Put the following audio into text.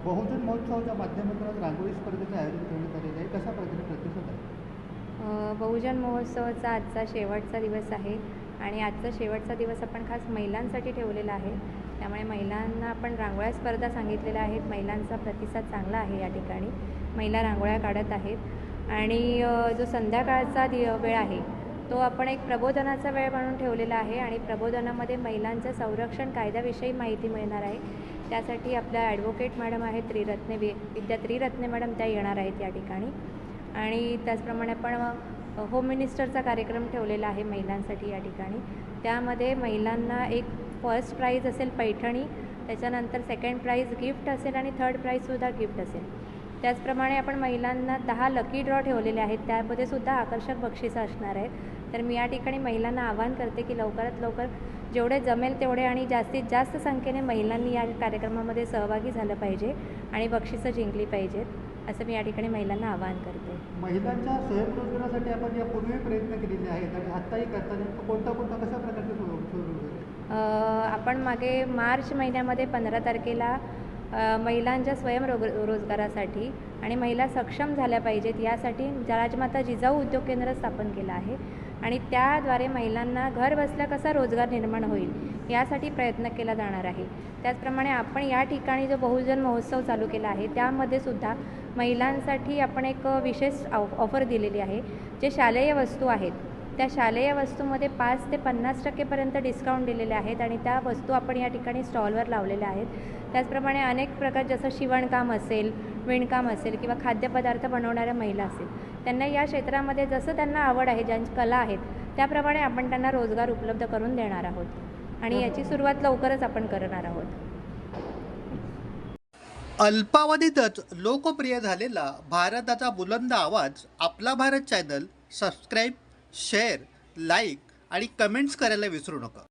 बहुजन महोत्सवाच्या माध्यमातून रांगोळी स्पर्धेचं आयोजन करण्यात आलेलं आहे. कशा पद्धतीने प्रतिसाद आहे? बहुजन महोत्सवाचा आजचा शेवटचा दिवस आहे आणि आजचा शेवटचा दिवस आपण खास महिलांसाठी ठेवलेला आहे. त्यामुळे महिलांना आपण रांगोळ्या स्पर्धा सांगितलेल्या आहेत. महिलांचा प्रतिसाद चांगला आहे. या ठिकाणी महिला रांगोळ्या काढत आहेत आणि जो संध्याकाळचा वेळ आहे तो आपण एक प्रबोधनाचा वेळ म्हणून ठेवलेला आहे आणि प्रबोधनामध्ये महिलांचं संरक्षण कायद्याविषयी माहिती मिळणार आहे. त्यासाठी आपल्या ॲडव्होकेट मॅडम आहेत विद्या त्रिरत्ने मॅडम, त्या येणार आहेत या ठिकाणी. आणि त्याचप्रमाणे आपण होम मिनिस्टरचा कार्यक्रम ठेवलेला आहे महिलांसाठी या ठिकाणी. त्यामध्ये महिलांना एक फर्स्ट प्राईज असेल पैठणी, त्याच्यानंतर सेकंड प्राईज गिफ्ट असेल आणि थर्ड प्राईजसुद्धा गिफ्ट असेल. त्याचप्रमाणे आपण महिलांना 10 लकी ड्रॉ ठेवलेले आहेत, त्यामध्ये सुद्धा आकर्षक बक्षिसं असणार आहेत. तर मी या ठिकाणी महिलांना आवाहन करते की लवकरात लवकर जेवढे जमेल तेवढे आणि जास्तीत जास्त संख्येने महिलांनी या कार्यक्रमामध्ये सहभागी झालं पाहिजे आणि बक्षिसं जिंकली पाहिजेत, असं मी या ठिकाणी महिलांना आवाहन करते. महिलांच्या स्वयंरोजगारासाठी आपण यापूर्वी प्रयत्न केलेले आहेत आणि आत्ताही करताना कोणता कशा प्रकारचे आपण मागे मार्च महिन्यामध्ये 15 तारखेला महिलांच्या रोजगारासाठी आणि महिला सक्षम झाल्या पाहिजेत यासाठी राजमाता जिजाऊ उद्योग केंद्र स्थापन केलं आहे आणि त्याद्वारे महिलांना घर बसल्या कसा रोजगार निर्माण होईल यासाठी प्रयत्न केला जाणार आहे. त्याचप्रमाणे आपण या ठिकाणी जो बहुजन महोत्सव चालू केला आहे त्यामध्ये सुद्धा महिलांसाठी आपण एक विशेष ऑफर दिलेली आहे. जे शालेय वस्तू आहेत त्या शालेय वस्तूमध्ये 5 ते 50% डिस्काउंट दिलेले आहेत आणि त्या वस्तू आपण या ठिकाणी स्टॉलवर लावलेल्या आहेत. त्याचप्रमाणे अनेक प्रकार जसं शिवणकाम असेल, विणकाम असेल किंवा खाद्यपदार्थ बनवणाऱ्या महिला असेल, त्यांना या क्षेत्रामध्ये जसं त्यांना आवड आहे, ज्यांची कला आहेत त्याप्रमाणे आपण त्यांना रोजगार उपलब्ध करून देणार आहोत आणि याची सुरुवात लवकरच आपण करणार आहोत. अल्पावधीतच लोकप्रिय झालेला भारताचा बुलंद आवाज आपला Bharat channel subscribe, share, like आणि कमेंट्स करायला विसरू नका.